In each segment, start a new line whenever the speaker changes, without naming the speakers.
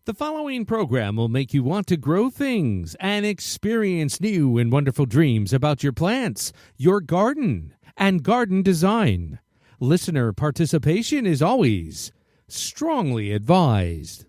The following program will make you want to grow things and experience new and wonderful dreams about your plants, your garden, and garden design. Listener participation is always strongly advised.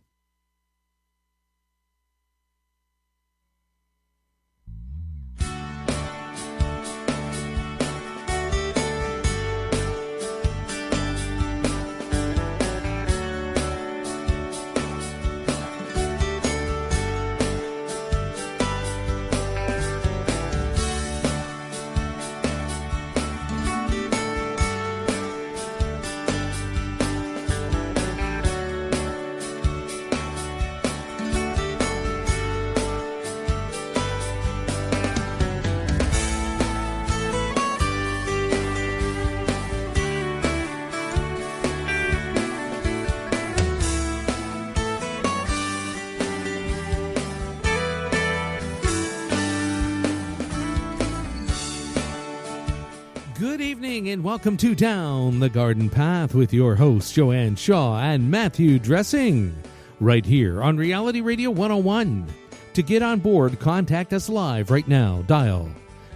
Good evening and welcome to Down the Garden Path with your hosts Joanne Shaw and Matthew Dressing, right here on Reality Radio 101. To get on board, contact us live right now. Dial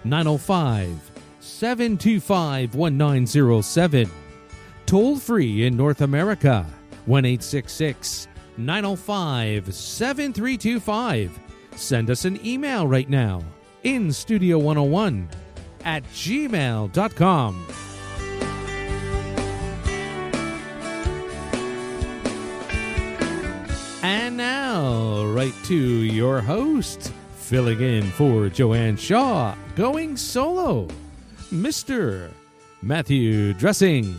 905-725-1907. Toll free in North America, 1-866-905-7325. Send us an email right now, instudio101 at gmail.com. And now, right to your host, filling in for Joanne Shaw, going solo, Mr. Matthew Dressing.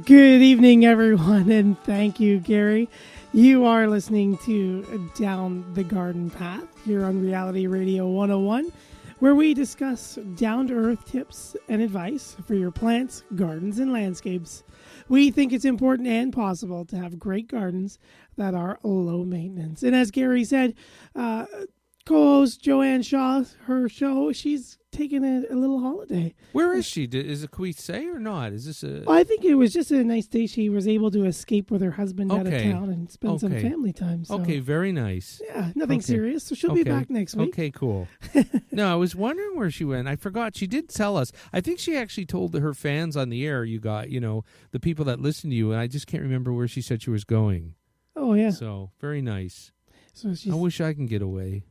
Good evening, everyone, and thank you, Gary. You are listening to Down the Garden Path here on Reality Radio 101, where we discuss down-to-earth tips and advice for your plants, gardens, and landscapes. We think it's important and possible to have great gardens that are low maintenance. And as Gary said, co-host Joanne Shaw, her show, she's taking a little holiday.
Where is she? Can we say or not? Is this a...
Well, I think it was just a nice day. She was able to escape with her husband out of town and spend some family time. So.
Okay, very nice.
Yeah, nothing serious. So she'll be back next week.
Okay, cool. No, I was wondering where she went. I forgot. She did tell us. I think she actually told her fans on the air, the people that listen to you, and I just can't remember where she said she was going.
Oh, yeah.
So, very nice.
So
I wish I can get away.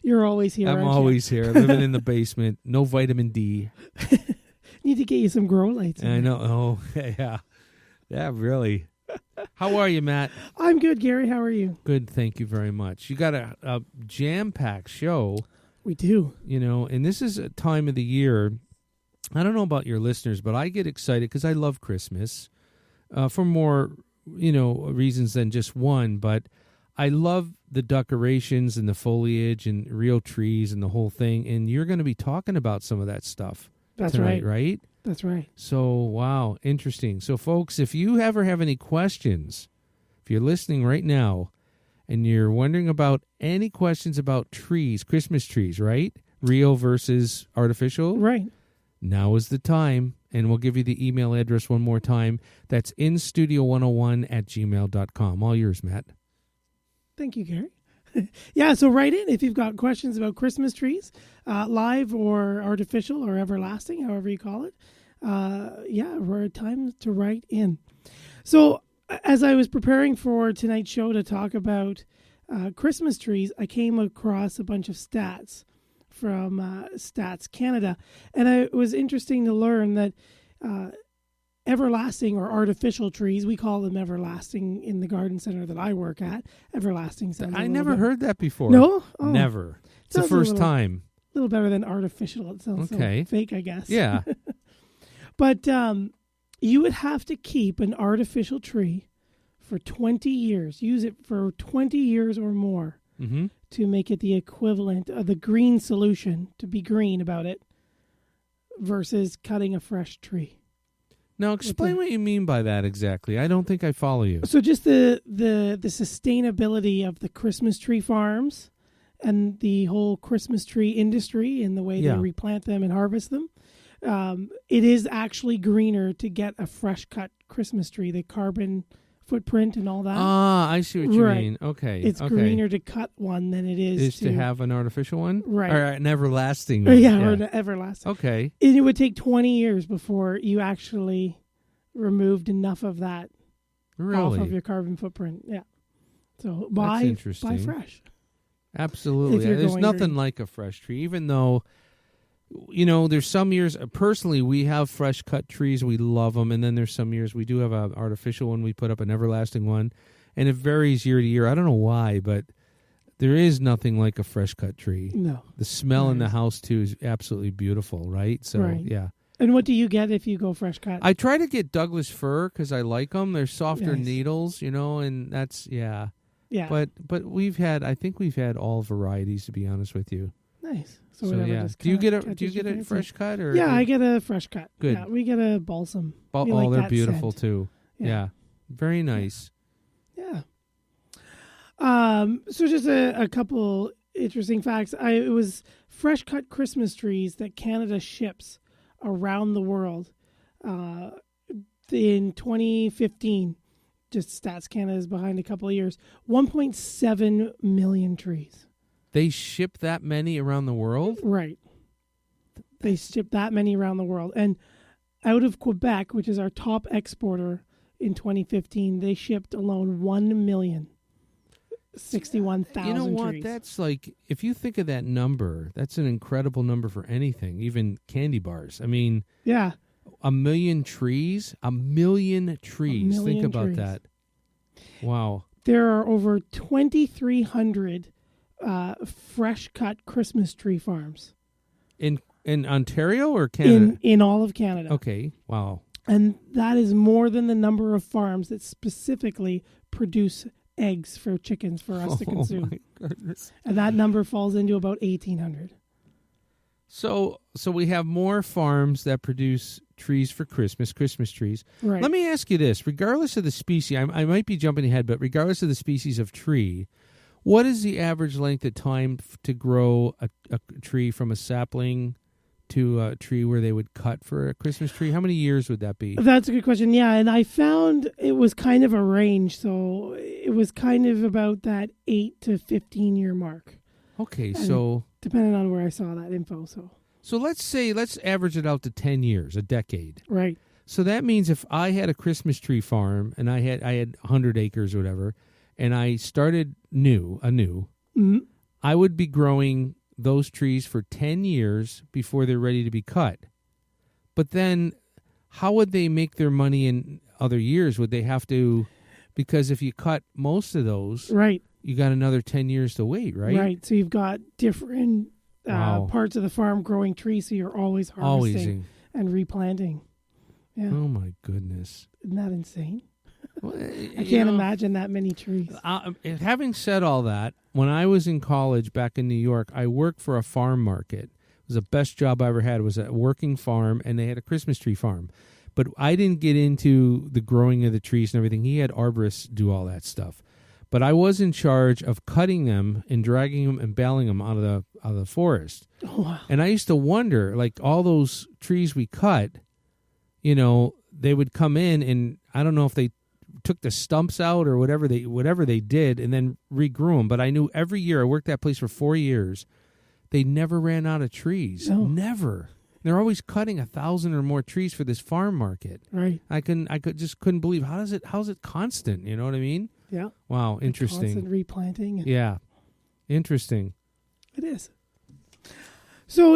You're always here,
I'm always here, living in the basement. No vitamin D.
Need to get you some grow lights.
I know. Oh, yeah. Yeah, really. How are you, Matt?
I'm good, Gary. How are you?
Good, thank you very much. You got a jam-packed show.
We do.
And this is a time of the year. I don't know about your listeners, but I get excited because I love Christmas for more, reasons than just one. But I love the decorations and the foliage and real trees and the whole thing. And you're going to be talking about some of that stuff tonight, right?
That's right.
So, wow, interesting. So, folks, if you ever have any questions, if you're listening right now and you're wondering about any questions about trees, Christmas trees, right? Real versus artificial.
Right.
Now is the time. And we'll give you the email address one more time. That's instudio101 at gmail.com. All yours, Matt.
Thank you, Gary. Yeah, so write in if you've got questions about Christmas trees, live or artificial or everlasting, however you call it. We're time to write in. So as I was preparing for tonight's show to talk about Christmas trees, I came across a bunch of stats from Stats Canada. And it was interesting to learn that everlasting or artificial trees, we call them everlasting in the garden center that I work at. Everlasting sounds
I never heard that before.
No? Oh.
Never. It's the first time.
A little better than artificial. It sounds so fake, I guess.
Yeah.
But you would have to keep an artificial tree for 20 years. Use it for 20 years or more to make it the equivalent of the green solution, to be green about it, versus cutting a fresh tree.
Now, explain what you mean by that exactly. I don't think I follow you.
So just the sustainability of the Christmas tree farms and the whole Christmas tree industry and the way they replant them and harvest them. It is actually greener to get a fresh cut Christmas tree. The carbon footprint and all that.
Ah, I see what you
Right.
mean. Okay.
It's
okay.
greener to cut one than it is
to have an artificial one?
Right.
Or an everlasting
Or,
one.
yeah, or an everlasting.
Okay.
And it would take 20 years before you actually removed enough of that
Really?
off of your carbon footprint. Yeah. So
That's
buy
interesting.
fresh.
Absolutely.
If you're
There's
going
nothing
green.
like a fresh tree, even though, there's some years, personally, we have fresh cut trees. We love them. And then there's some years we do have an artificial one. We put up an everlasting one. And it varies year to year. I don't know why, but there is nothing like a fresh cut tree.
No.
The smell in the
Right.
house, too, is absolutely beautiful, right? So,
Right.
yeah.
And what do you get if you go fresh cut?
I try to get Douglas fir because I like them. They're softer
Nice.
needles, and that's, yeah.
Yeah.
But I think we've had all varieties, to be honest with you.
Nice. So,
So
whatever.
yeah.
Just
Do you
kinda
get a
catches your fancy.
fresh cut or?
Yeah, I get a fresh cut.
Good.
Yeah, we get a balsam.
Oh,
We like
they're
that
beautiful
scent.
too. Yeah. Very nice.
Yeah. So just a couple interesting facts. It was fresh cut Christmas trees that Canada ships around the world. In 2015, just Stats Canada is behind a couple of years. 1.7 million trees.
They ship that many around the world?
Right. They ship that many around the world. And out of Quebec, which is our top exporter in 2015, they shipped alone 1,061,000
You know what?
trees.
That's like, if you think of that number, that's an incredible number for anything, even candy bars. I mean,
Yeah.
1 million trees? 1 million trees. Think
million
about
trees.
that. Wow.
There are over 2,300 fresh cut Christmas tree farms
In Ontario or Canada?
in all of Canada.
Okay. Wow.
And that is more than the number of farms that specifically produce eggs for chickens for us to consume.
Oh my goodness.
And that number falls into about 1,800.
So we have more farms that produce trees for Christmas trees.
Right.
Let me ask you this: regardless of the species, I might be jumping ahead, but regardless of the species of tree, what is the average length of time to grow a tree from a sapling to a tree where they would cut for a Christmas tree? How many years would that be?
That's a good question. Yeah, and I found it was kind of a range. So it was kind of about that 8 to 15 year mark.
Okay,
And
so
depending on where I saw that info. So
let's average it out to 10 years, a decade.
right.
So that means if I had a Christmas tree farm and I had 100 acres or whatever, and I started anew,
Mm-hmm.
I would be growing those trees for 10 years before they're ready to be cut. But then how would they make their money in other years? Would they have to, because if you cut most of those,
Right.
you got another 10 years to wait, right?
Right. So you've got different
Wow.
parts of the farm growing trees, so you're always harvesting
Always.
and replanting. Yeah.
Oh my goodness.
Isn't that insane?
Well,
I can't imagine that many trees.
Having said all that, when I was in college back in New York, I worked for a farm market. It was the best job I ever had. It was a working farm, and they had a Christmas tree farm. But I didn't get into the growing of the trees and everything. He had arborists do all that stuff. But I was in charge of cutting them and dragging them and baling them out of the forest.
Oh, wow.
And I used to wonder, like, all those trees we cut, they would come in, and I don't know if they took the stumps out or whatever they did, and then regrew them. But I knew every year, I worked that place for 4 years, they never ran out of trees.
No.
Never. They're always cutting 1,000 or more trees for this farm market.
Right.
I just couldn't believe how's it constant? You know what I mean?
Yeah.
Wow, interesting.
Constant replanting.
Yeah, interesting.
It is. So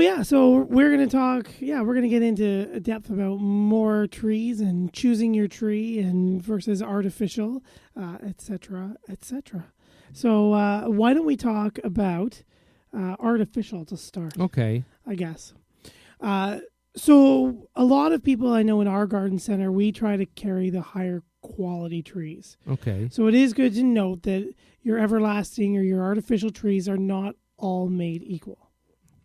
we're going to talk, we're going to get into depth about more trees and choosing your tree and versus artificial, et cetera, et cetera. So why don't we talk about artificial to start,
Okay.
I guess. So a lot of people I know in our garden center, we try to carry the higher quality trees.
Okay.
So it is good to note that your everlasting or your artificial trees are not all made equal.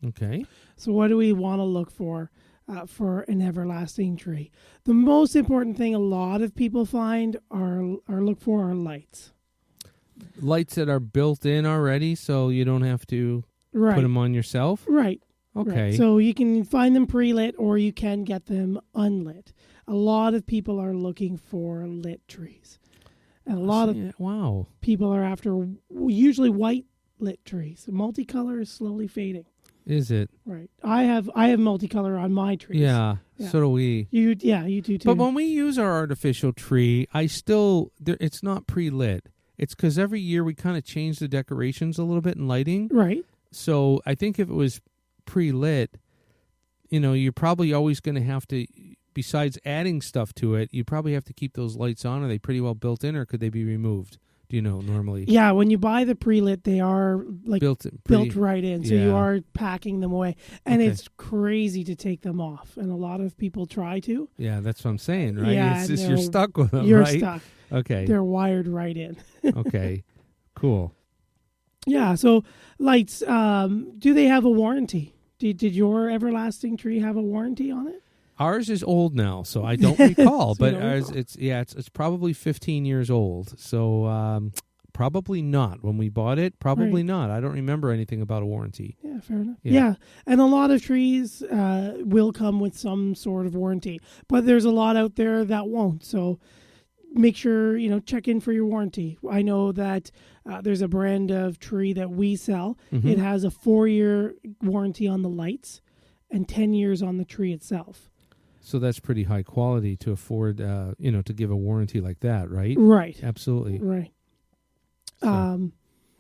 Okay.
So what do we want to look for an everlasting tree? The most important thing a lot of people find are look for are lights.
Lights that are built in already, so you don't have to
Right.
put them on yourself.
Right.
Okay.
Right. So you can find them pre-lit or you can get them unlit. A lot of people are looking for lit trees. And a lot of
wow.
people are after usually white lit trees. Multicolor is slowly fading.
Is it?
Right. I have multicolor on my trees.
Yeah, so do we.
You do too.
But when we use our artificial tree, it's not pre-lit. It's because every year we kind of change the decorations a little bit in lighting.
Right.
So I think if it was pre-lit, you're probably always going to have to, besides adding stuff to it, you probably have to keep those lights on. Are they pretty well built in, or could they be removed? Do you know normally?
Yeah, when you buy the pre-lit, they are like built right in. So you are packing them away. And it's crazy to take them off. And a lot of people try to.
Yeah, that's what I'm saying, right?
Yeah,
it's just you're stuck with them,
you're
right?
You're stuck.
Okay.
They're wired right in.
Okay, cool.
Yeah, so lights, do they have a warranty? Did your everlasting tree have a warranty on it?
Ours is old now, so I don't recall.
So
but ours, it's probably 15 years old. So probably not. When we bought it, probably not. I don't remember anything about a warranty.
Yeah, fair enough. Yeah, and a lot of trees will come with some sort of warranty, but there's a lot out there that won't. So make sure, check in for your warranty. I know that there's a brand of tree that we sell. Mm-hmm. It has a 4-year warranty on the lights and 10 years on the tree itself.
So that's pretty high quality to afford, to give a warranty like that, right?
Right.
Absolutely.
Right.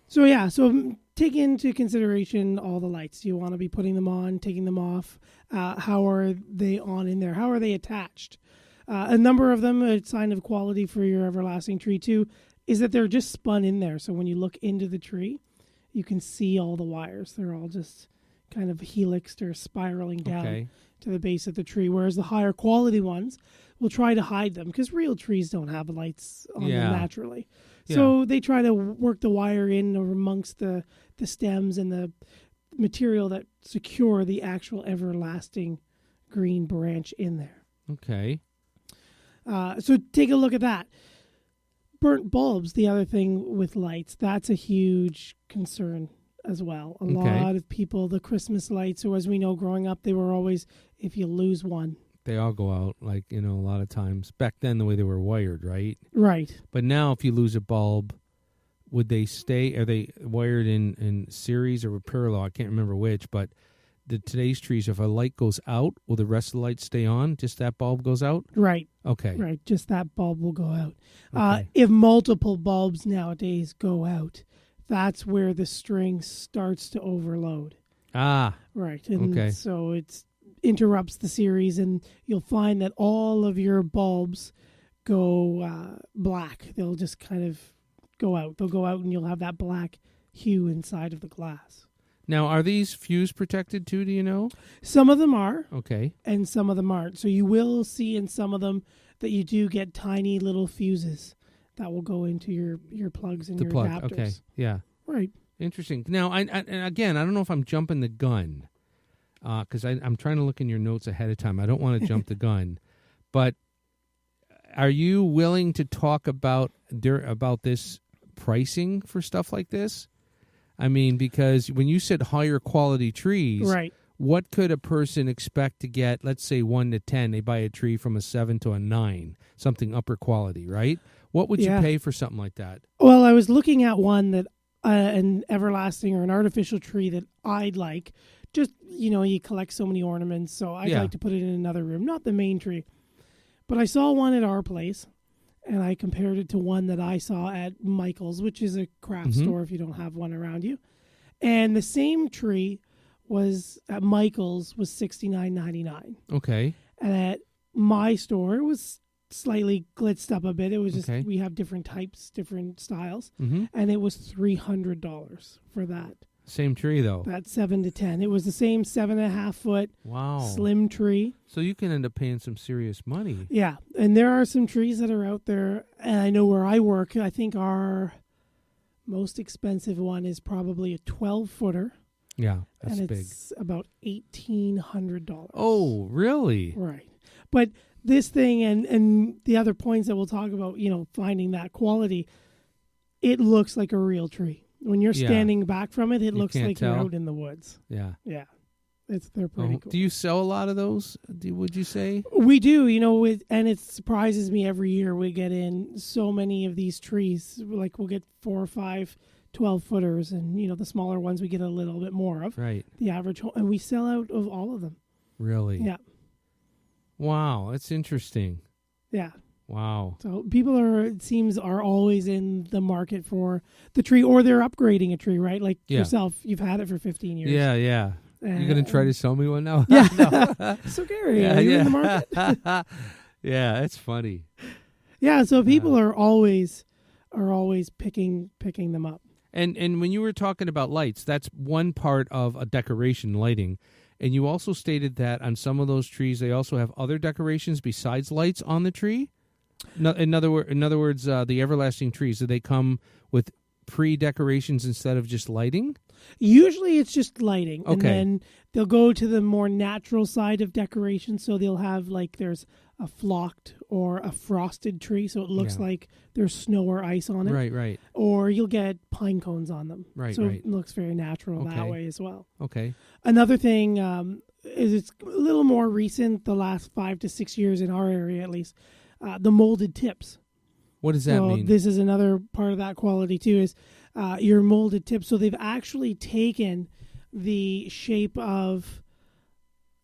So take into consideration all the lights. Do you want to be putting them on, taking them off? How are they on in there? How are they attached? A number of them, a sign of quality for your everlasting tree too, is that they're just spun in there. So when you look into the tree, you can see all the wires. They're all just kind of helixed or spiraling down to the base of the tree, whereas the higher quality ones will try to hide them because real trees don't have lights on them naturally. Yeah. So they try to work the wire in or amongst the stems and the material that secure the actual everlasting green branch in there.
Okay.
So take a look at that. Burnt bulbs, the other thing with lights, that's a huge concern as well. A lot of people, the Christmas lights, so as we know growing up, they were always, if you lose one. They
all go out, a lot of times. Back then, the way they were wired, right?
Right.
But now, if you lose a bulb, would they stay? Are they wired in series or parallel? I can't remember which, but today's trees, if a light goes out, will the rest of the lights stay on? Just that bulb goes out?
Right.
Okay.
Right. Just that bulb will go out.
Okay.
If multiple bulbs nowadays go out, that's where the string starts to overload.
Ah.
Right. And so it interrupts the series, and you'll find that all of your bulbs go black. They'll just kind of go out. They'll go out, and you'll have that black hue inside of the glass.
Now, are these fuse protected too, do you know?
Some of them are.
Okay.
And some of them aren't. So you will see in some of them that you do get tiny little fuses that will go into your plugs and your adapters.
Okay, yeah.
Right.
Interesting. Now, and again, I don't know if I'm jumping the gun, because I'm trying to look in your notes ahead of time. I don't want to jump the gun. But are you willing to talk about this pricing for stuff like this? I mean, because when you said higher quality trees,
right.
What could a person expect to get, let's say 1 to 10, they buy a tree from a 7 to a 9, something upper quality, right? What would you pay for something like that?
Well, I was looking at one that, an everlasting or an artificial tree that I'd like. Just, you collect so many ornaments, so I'd like to put it in another room, not the main tree. But I saw one at our place, and I compared it to one that I saw at Michael's, which is a craft store if you don't have one around you. And the same tree was at Michael's was $69.99.
Okay.
And at my store, it was slightly blitzed up a bit. It was just we have different types, different styles, and it was $300 for that.
Same tree though.
That 7 to 10. It was the same 7.5 foot slim tree.
So you can end up paying some serious money.
Yeah, and there are some trees that are out there, and I know where I work. I think our most expensive one is probably a 12-footer.
Yeah, that's
and
big.
It's about $1,800.
Oh, really?
Right. But this thing and the other points that we'll talk about, finding that quality, it looks like a real tree. When you're standing back from it, it looks like you're out in the woods.
Yeah.
Yeah. They're pretty cool.
Do you sell a lot of those? Would you say?
We do, and it surprises me every year. We get in so many of these trees. Like we'll get 4 or 5 12-footers, and the smaller ones we get a little bit more of.
Right.
The average, and we sell out of all of them.
Really?
Yeah.
Wow, that's interesting.
Yeah.
Wow.
So people are always in the market for the tree, or they're upgrading a tree, right? Like yourself, you've had it for 15 years.
Yeah, yeah. You're going to try to sell me one now?
Yeah.
No.
So Gary, are you in the market?
Yeah, it's funny.
Yeah, so people are always picking them up.
And when you were talking about lights, that's one part of a decoration, lighting. And you also stated that on some of those trees, they also have other decorations besides lights on the tree. No, in other words, the everlasting trees, do they come with pre-decorations instead of just lighting?
Usually it's just lighting.
Okay.
And then they'll go to the more natural side of decoration. So they'll have there's a flocked or a frosted tree. So it looks like there's snow or ice on it.
Right, right.
Or you'll get pine cones on them.
Right,
so
right.
it looks very natural that way as well.
Okay.
Another thing is it's a little more recent, the last 5 to 6 years in our area at least, the molded tips.
What does that mean?
This is another part of that quality too, is your molded tips. So they've actually taken the shape of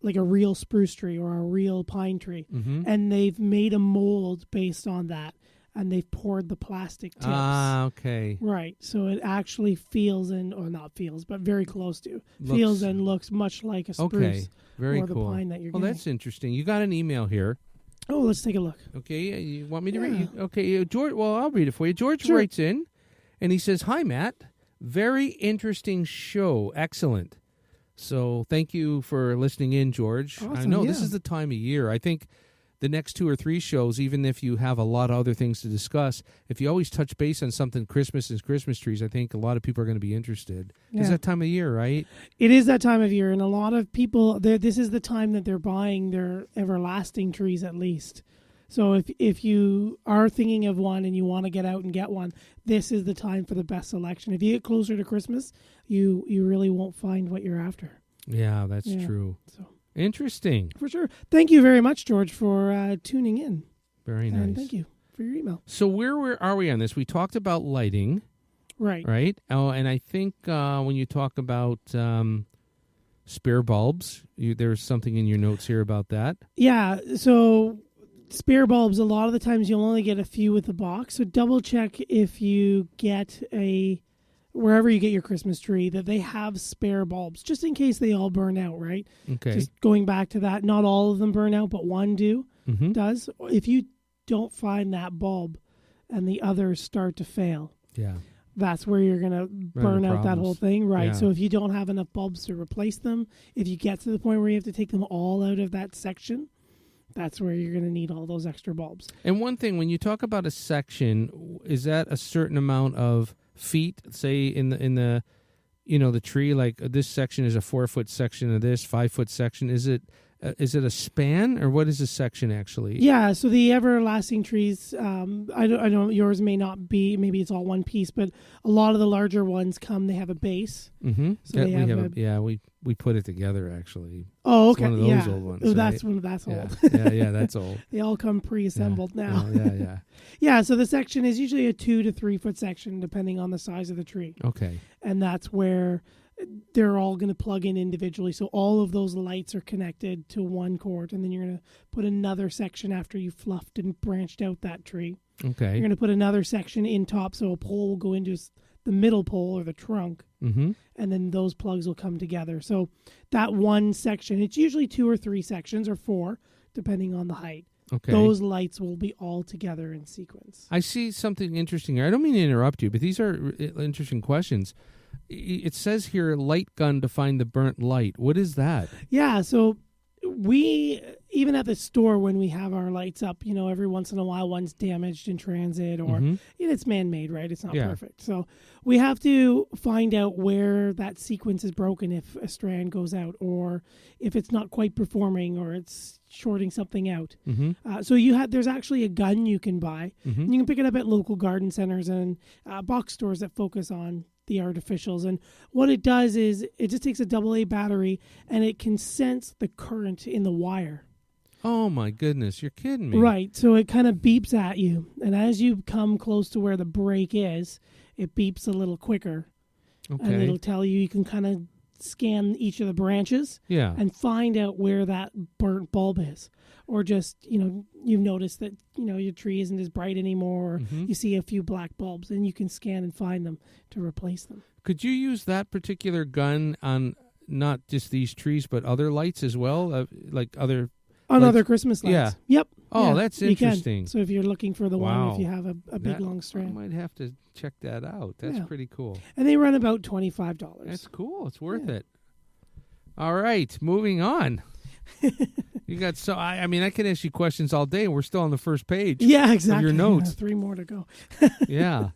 like a real spruce tree or a real pine tree, and they've made a mold based on that, and they've poured the plastic tips.
Ah, okay.
Right. So it actually but very close to. Feels and looks much like a spruce
very
or the
cool.
pine that you're
getting. Well, that's interesting. You got an email here.
Oh, let's take a look.
Okay, you want me to read? Okay, George. Well, I'll read it for you. George writes in, and he says, "Hi, Matt. Very interesting show. Excellent. So, thank you for listening in, George.
Awesome,
I know this is the time of year. I think the next 2 or 3 shows, even if you have a lot of other things to discuss, if you always touch base on something Christmas and Christmas trees, I think a lot of people are going to be interested. Yeah. It's that time of year, right?
It is that time of year, and a lot of people, this is the time that they're buying their everlasting trees at least. So if you are thinking of one and you want to get out and get one, this is the time for the best selection. If you get closer to Christmas, you really won't find what you're after.
Yeah, that's true.
So
interesting.
For sure. Thank you very much, George, for tuning in.
Very nice.
And thank you for your email.
So where are we on this? We talked about lighting. Right? Oh, and I think when you talk about spare bulbs, there's something in your notes here about that.
Yeah, so spare bulbs, a lot of the times you'll only get a few with the box. So double check if you get wherever you get your Christmas tree, that they have spare bulbs, just in case they all burn out, right?
Okay.
Just going back to that, not all of them burn out, but one does. If you don't find that bulb and the others start to fail, that's where you're going to burn out that whole thing, right? Yeah. So if you don't have enough bulbs to replace them, if you get to the point where you have to take them all out of that section, that's where you're going to need all those extra bulbs.
And one thing, when you talk about a section, is that a certain amount of feet, say in the the tree, like this section is a 4-foot section of this 5-foot section? Is it a span, or what is a section actually?
Yeah, so the everlasting trees, I don't, yours may not be, maybe it's all one piece, but a lot of the larger ones they have a base.
Mm-hmm.
So
we put it together actually.
Oh, okay.
It's one of those old ones.
Oh,
right?
That's old.
Yeah, that's old.
They all come pre-assembled now.
Yeah.
Yeah, so the section is usually a 2 to 3 foot section, depending on the size of the tree.
Okay.
And that's where they're all going to plug in individually. So all of those lights are connected to one cord, and then you're going to put another section after you fluffed and branched out that tree.
Okay.
You're going to put another section in top, so a pole will go into the middle pole or the trunk, and then those plugs will come together. So that one section, it's usually 2 or 3 sections or 4, depending on the height.
Okay.
Those lights will be all together in sequence.
I see something interesting here. I don't mean to interrupt you, but these are interesting questions. It says here, light gun to find the burnt light. What is that? Yeah,
so we, even at the store when we have our lights up, every once in a while one's damaged in transit or it's man-made, right? It's not perfect. So we have to find out where that sequence is broken if a strand goes out or if it's not quite performing or it's shorting something out. So there's actually a gun you can buy. And you can pick it up at local garden centers and box stores that focus on the artificials. And what it does is it just takes a AA battery and it can sense the current in the wire.
Oh, my goodness. You're kidding me.
Right. So it kind of beeps at you. And as you come close to where the break is, it beeps a little quicker.
Okay.
And it'll tell you can kind of scan each of the branches and find out where that burnt bulb is. Or just, you've noticed that, your tree isn't as bright anymore. Or you see a few black bulbs and you can scan and find them to replace them.
Could you use that particular gun on not just these trees, but other lights as well? Like other...
On other Christmas lights.
Yeah.
Yep.
Oh,
yeah,
that's interesting.
So if you're looking for the one, if you have a big long
I
strand.
might have to check that out. That's pretty cool.
And they run about $25.
That's cool. It's worth it. All right. Moving on. You got I mean, I could ask you questions all day. We're still on the first page.
Yeah, exactly.
Of your notes.
3 more to go.
Yeah.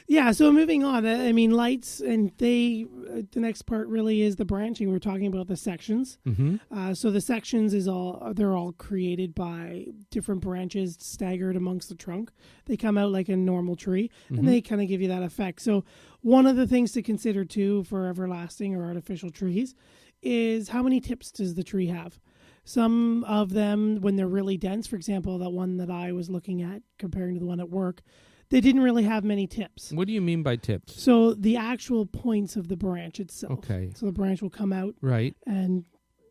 Yeah, so moving on, I mean, lights, and the next part really is the branching. We're talking about the sections. So the sections they're all created by different branches staggered amongst the trunk. They come out like a normal tree, and they kind of give you that effect. So one of the things to consider, too, for everlasting or artificial trees is how many tips does the tree have? Some of them, when they're really dense, for example, that one that I was looking at comparing to the one at work, they didn't really have many tips.
What do you mean by tips?
So the actual points of the branch itself.
Okay.
So the branch will come out
right
and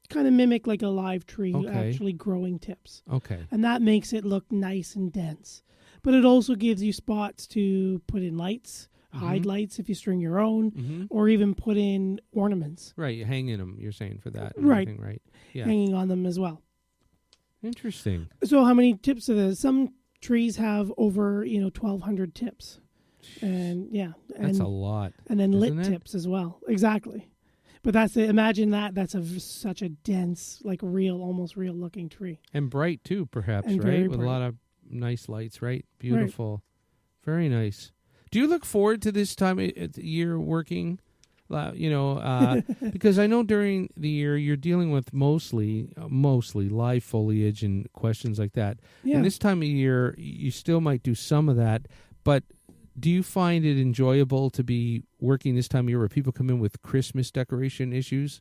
kind of mimic like a live tree, actually growing tips.
Okay.
And that makes it look nice and dense. But it also gives you spots to put in lights, hide lights if you string your own, or even put in ornaments.
Right, you hang in them, you're saying, for that.
Right.
Right. Yeah.
Hanging on them as well.
Interesting.
So how many tips are there? Some trees have over 1,200 tips, and
that's a lot.
And then lit tips as well. Exactly, but that's it. Imagine that. That's such a dense, like almost real looking tree,
and bright too, perhaps,
and
right? With
bright.
a lot of nice lights, right? Beautiful, very nice. Do you look forward to this time of the year working? Because I know during the year you're dealing with mostly live foliage and questions like that.
Yeah.
And this time of year, you still might do some of that. But do you find it enjoyable to be working this time of year where people come in with Christmas decoration issues?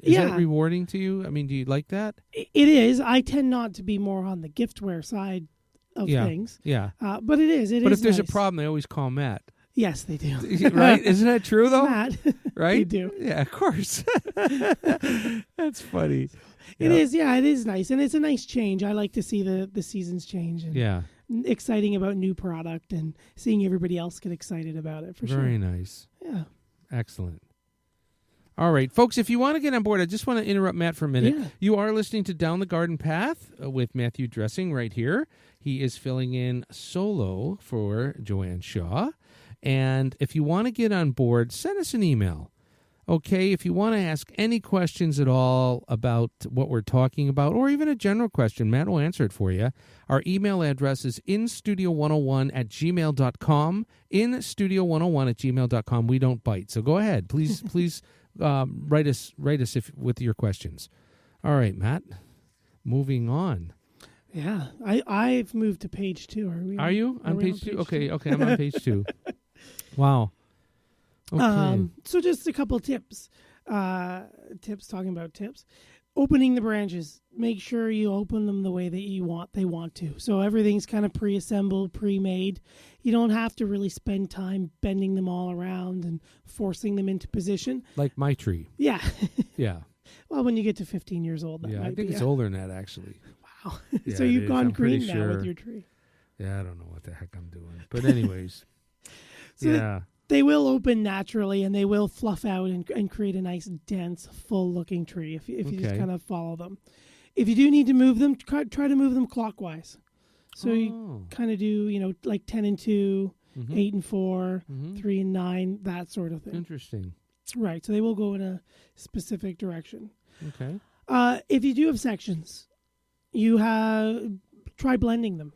Is that rewarding to you? I mean, do you like that?
It is. I tend not to be more on the giftware side of things.
Yeah.
But it is.
But if there's a problem, they always call Matt.
Yes, they do.
Right? Isn't that true, though?
Matt,
right?
They do.
Yeah, of course. That's funny.
It is. Yeah, it is nice. And it's a nice change. I like to see the seasons change. And exciting about new product and seeing everybody else get excited about it, for sure.
Very nice.
Yeah.
Excellent. All right, folks, if you want to get on board, I just want to interrupt Matt for a minute.
Yeah.
You are listening to Down the Garden Path with Matthew Dressing right here. He is filling in solo for Joanne Shaw. And if you want to get on board, send us an email. Okay, if you want to ask any questions at all about what we're talking about, or even a general question, Matt will answer it for you. Our email address is instudio101@gmail.com. Instudio101@gmail.com. We don't bite, so go ahead. Please write us with your questions. All right, Matt, moving on.
Yeah, I've moved to page 2.
Are you on page 2? Okay, I'm on page 2. Wow. Okay.
So just a couple tips. Talking about tips. Opening the branches. Make sure you open them the way that they want to. So everything's kind of pre-assembled, pre-made. You don't have to really spend time bending them all around and forcing them into position.
Like my tree.
Yeah.
Yeah.
Well, when you get to 15 years old,
I think it's older than that, actually.
Wow.
Yeah,
so you've gone green now
sure.
with your tree.
Yeah, I don't know what the heck I'm doing. But anyways.
So they will open naturally, and they will fluff out and create a nice, dense, full-looking tree if you just kind of follow them. If you do need to move them, try to move them clockwise. So you kind of do, like 10 and 2, 8 and 4, 3 and 9, that sort of thing.
Interesting.
Right. So they will go in a specific direction.
Okay.
If you do have sections, try blending them.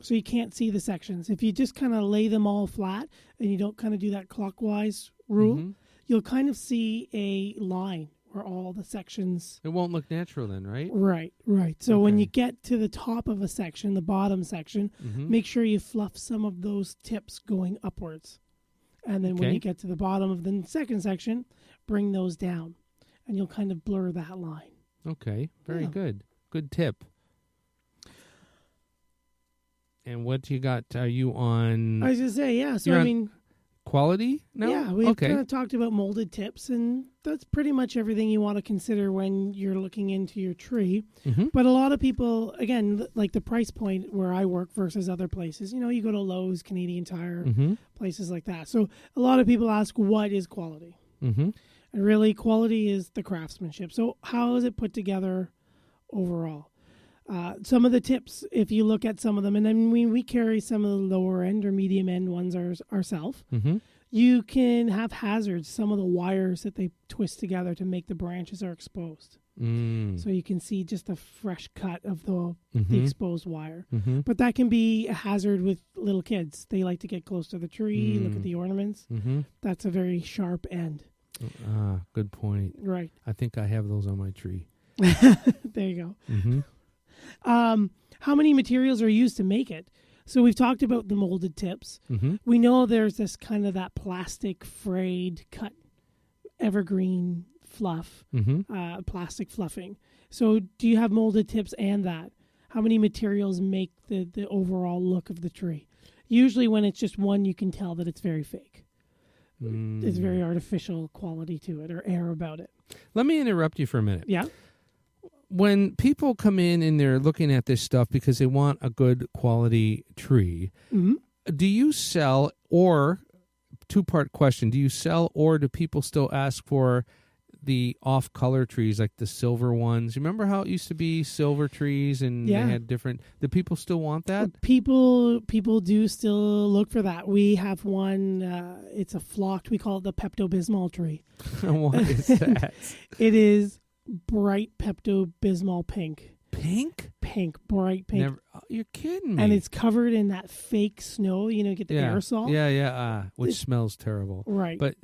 So you can't see the sections. If you just kind of lay them all flat and you don't kind of do that clockwise rule, you'll kind of see a line where all the sections...
It won't look natural then, right?
Right. So when you get to the top of a section, the bottom section, make sure you fluff some of those tips going upwards. And then when
Okay.
you get to the bottom of the second section, bring those down. And you'll kind of blur that line.
Okay, very
Yeah.
good. Good tip. And what you got? Are you on
I was going to say, yeah. So,
You're
I
on
mean,
quality now?
yeah, we've
okay.
kind of talked about molded tips, and that's pretty much everything you want to consider when you're looking into your tree.
Mm-hmm.
But a lot of people, again, like the price point where I work versus other places, you go to Lowe's, Canadian Tire,
Mm-hmm.
places like that. So a lot of people ask, what is quality?
Mm-hmm.
And really, quality is the craftsmanship. So how is it put together overall? Some of the tips, if you look at some of them, and then we carry some of the lower end or medium end ones ourselves.
Mm-hmm.
You can have hazards, some of the wires that they twist together to make the branches are exposed.
Mm.
So you can see just a fresh cut of the
Mm-hmm.
exposed wire.
Mm-hmm.
But that can be a hazard with little kids. They like to get close to the tree, look at the ornaments.
Mm-hmm.
That's a very sharp end.
Good point.
Right.
I think I have those on my tree.
There you go.
Mm-hmm.
How many materials are used to make it? So we've talked about the molded tips.
Mm-hmm.
We know there's this kind of that plastic frayed cut evergreen fluff,
Mm-hmm.
plastic fluffing. So do you have molded tips and that? How many materials make the overall look of the tree? Usually when it's just one, you can tell that it's very fake. It's very artificial quality to it or air about it.
Let me interrupt you for a minute.
Yeah.
When people come in and they're looking at this stuff because they want a good quality tree,
Mm-hmm.
do you sell, or two-part question, do you sell or do people still ask for the off-color trees like the silver ones? Remember how it used to be silver trees and
Yeah.
they had different... Do people still want that?
People do still look for that. We have one, it's a flocked, we call it the Pepto-Bismol tree.
What is that?
It is bright Pepto-Bismol pink.
Pink?
Pink, bright pink.
Never, you're kidding me.
And it's covered in that fake snow, get the aerosol.
Yeah, which smells terrible.
Right.
But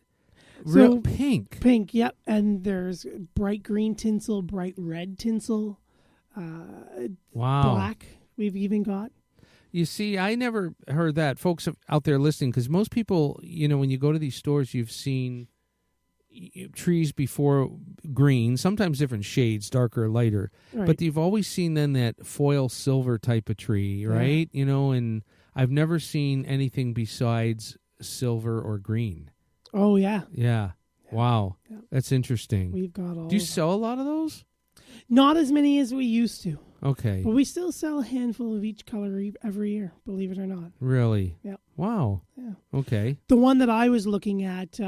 So-
real pink.
Pink, yep. And there's bright green tinsel, bright red tinsel,
Wow.
black we've even got.
You see, I never heard that. Folks out there listening, because most people, when you go to these stores, you've seen trees before green, sometimes different shades, darker or lighter.
Right.
But you've always seen then that foil silver type of tree, right? And I've never seen anything besides silver or green.
Oh, yeah.
Yeah. Wow.
Yeah.
That's interesting.
We've got all
Do you
of
sell a lot of those?
Not as many as we used to.
Okay.
But we still sell a handful of each color every year, believe it or not.
Really?
Yep.
Wow.
Yeah.
Okay.
The one that I was looking at,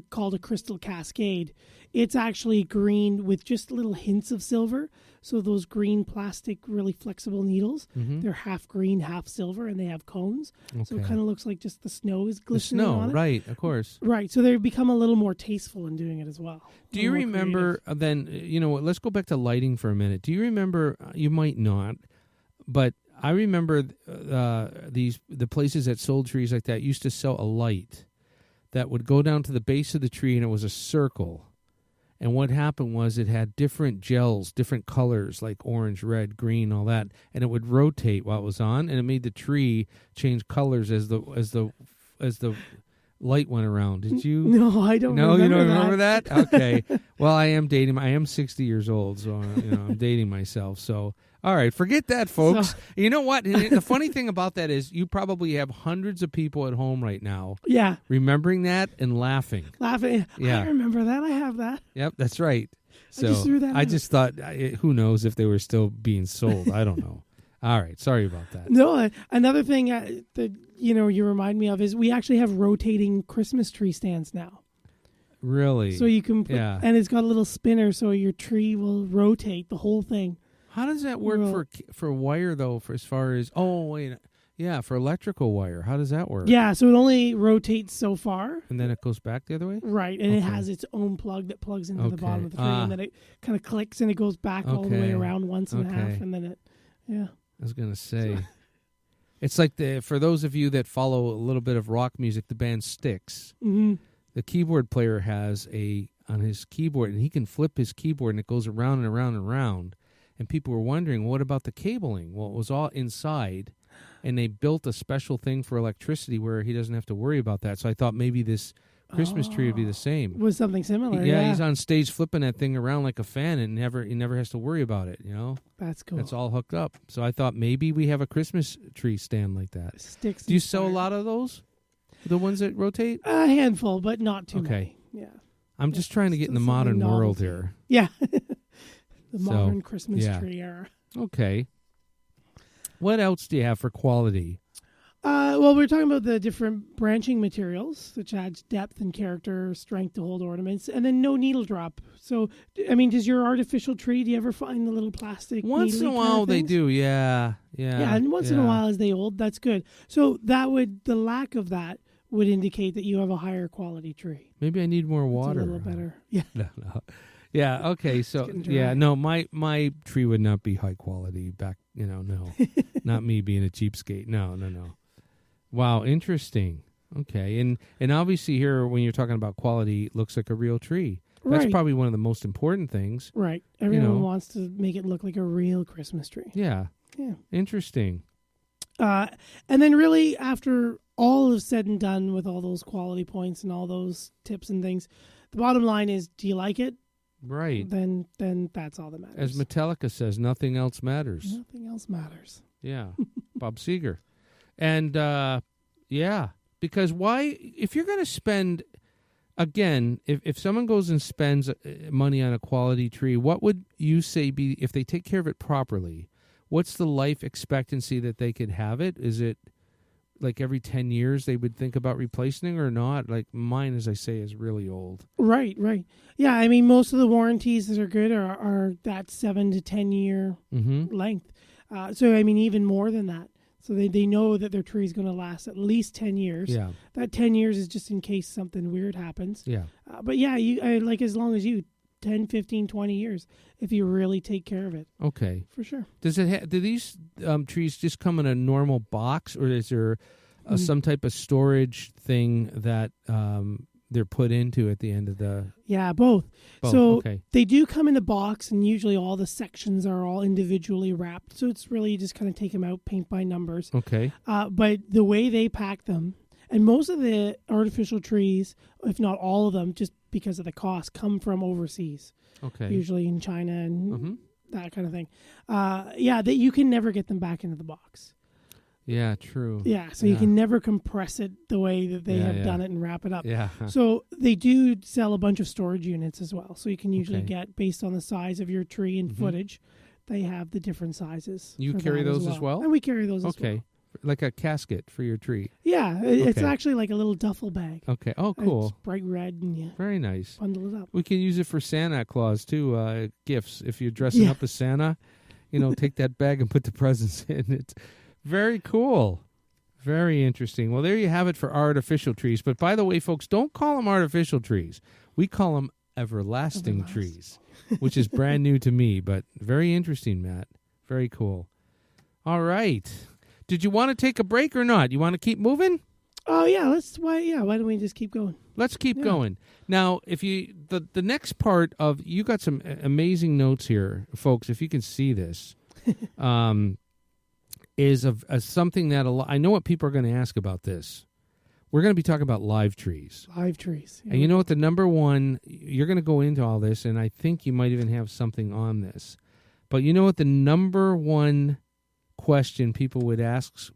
called a Crystal Cascade, it's actually green with just little hints of silver. So those green plastic, really flexible needles,
Mm-hmm.
they're half green, half silver, and they have cones. So it
Okay.
kind of looks like just the snow is
The
glistening
snow,
on it.
right, of course.
Right. So they become a little more tasteful in doing it as well.
Do
A
you
little more
remember then, let's go back to lighting for a minute. Do you remember, you might not, but I remember the places that sold trees like that used to sell a light that would go down to the base of the tree, and it was a circle. And what happened was it had different gels, different colors like orange, red, green, all that, and it would rotate while it was on, and it made the tree change colors as the light went around. Did you?
No, I don't
No,
remember
you don't
that.
remember that? Okay. Well, I am 60 years old, so I'm dating myself. So, all right, forget that, folks.
So-
You know what? The funny thing about that is you probably have hundreds of people at home right now
Yeah.
remembering that and laughing.
Laughing.
Yeah.
I remember that. I have that.
Yep, that's right. So
just threw that
I
out.
just thought, who knows if they were still being sold? I don't know. All right, sorry about that.
No, another thing that you remind me of is we actually have rotating Christmas tree stands now.
Really?
So you can put,
Yeah.
and it's got a little spinner, so your tree will rotate the whole thing.
How does that work
Well-
for wire though? For as far as for electrical wire, how does that work?
Yeah, so it only rotates so far.
And then it goes back the other way?
Right, and it
Okay.
has its own plug that plugs into the bottom
Okay.
of the tree, and then it kind of clicks and it goes back all the way
Okay.
around once and a half,
Okay.
and then it, yeah.
I was going to say. It's like for those of you that follow a little bit of rock music, the band Styx,
Mm-hmm.
the keyboard player has on his keyboard, and he can flip his keyboard, and it goes around and around and around. And people were wondering, what about the cabling? Well, it was all inside, and they built a special thing for electricity where he doesn't have to worry about that. So I thought maybe this Christmas tree would be the same.
Was something similar.
Yeah, he's on stage flipping that thing around like a fan, and he never has to worry about it.
That's cool.
It's all hooked up. So I thought maybe we have a Christmas tree stand like that.
Sticks.
Do you sell a lot of those? The ones that rotate?
A handful, but not too many. Yeah.
I'm just trying to get in the modern world here.
Yeah. The modern Christmas tree era.
Okay. What else do you have for quality?
Well, we're talking about the different branching materials, which adds depth and character, strength to hold ornaments, and then no needle drop. So, I mean, does your artificial tree, do you ever find the little plastic
Once in a while they do, yeah.
Yeah, and once in a while as they old, that's good. So the lack of that would indicate that you have a higher quality tree.
Maybe I need more water.
It's a little better. Yeah.
No. Yeah, okay, so, no, my tree would not be high quality no. Not me being a cheapskate. No. Wow, interesting. Okay, and obviously here, when you're talking about quality, it looks like a real tree. That's probably one of the most important things.
Right. Everyone wants to make it look like a real Christmas tree.
Yeah. Yeah. Interesting.
And then really, after all is said and done with all those quality points and all those tips and things, the bottom line is, do you like it?
Right.
Then that's all that matters.
As Metallica says, nothing else matters.
Nothing else matters.
Yeah. Bob Seger. And, because why, if you're going to spend, again, if someone goes and spends money on a quality tree, what would you say be, if they take care of it properly, what's the life expectancy that they could have it? Is it like every 10 years they would think about replacing or not? Like mine, as I say, is really old. Right.
Yeah, I mean, most of the warranties that are good are that 7 to 10 year length. So, I mean, even more than that. So they know that their tree is going to last at least 10 years.
Yeah.
That 10 years is just in case something weird happens.
Yeah.
But yeah, like as long as 10, 15, 20 years, if you really take care of it.
Okay.
For sure.
Do these trees just come in a normal box, or is there some type of storage thing that they're put into at the end of the...
Yeah, both. So
okay.
They do come in a box, and usually all the sections are all individually wrapped. So it's really just kind of take them out, paint by numbers.
Okay.
But the way they pack them, and most of the artificial trees, if not all of them, just because of the cost, come from overseas.
Okay.
Usually in China and that kind of thing. That you can never get them back into the box.
Yeah, true.
Yeah, so you can never compress it the way that they have done it and wrap it up.
Yeah.
So they do sell a bunch of storage units as well. So you can usually get, based on the size of your tree and footage, they have the different sizes.
You carry those as well?
And we carry those as well.
Okay. Like a casket for your tree.
Yeah, it's actually like a little duffel bag.
Okay. Oh, cool.
It's bright red and
very nice.
Bundle it up.
We can use it for Santa Claus too. Gifts. If you're dressing up as Santa, take that bag and put the presents in. It's very cool. Very interesting. Well, there you have it for artificial trees. But by the way, folks, don't call them artificial trees. We call them everlasting trees, which is brand new to me, but very interesting, Matt. Very cool. All right. Did you want to take a break or not? You want to keep moving?
Oh, yeah. Why don't we just keep going?
Let's keep going. Now, if the next part of, you got some amazing notes here, folks, if you can see this. Is of something that I know what people are going to ask about this. We're going to be talking about live trees.
Live trees.
Yeah. And you know what? The number one, you're going to go into all this, and I think you might even have something on this. But you know what? The number one question people would ask,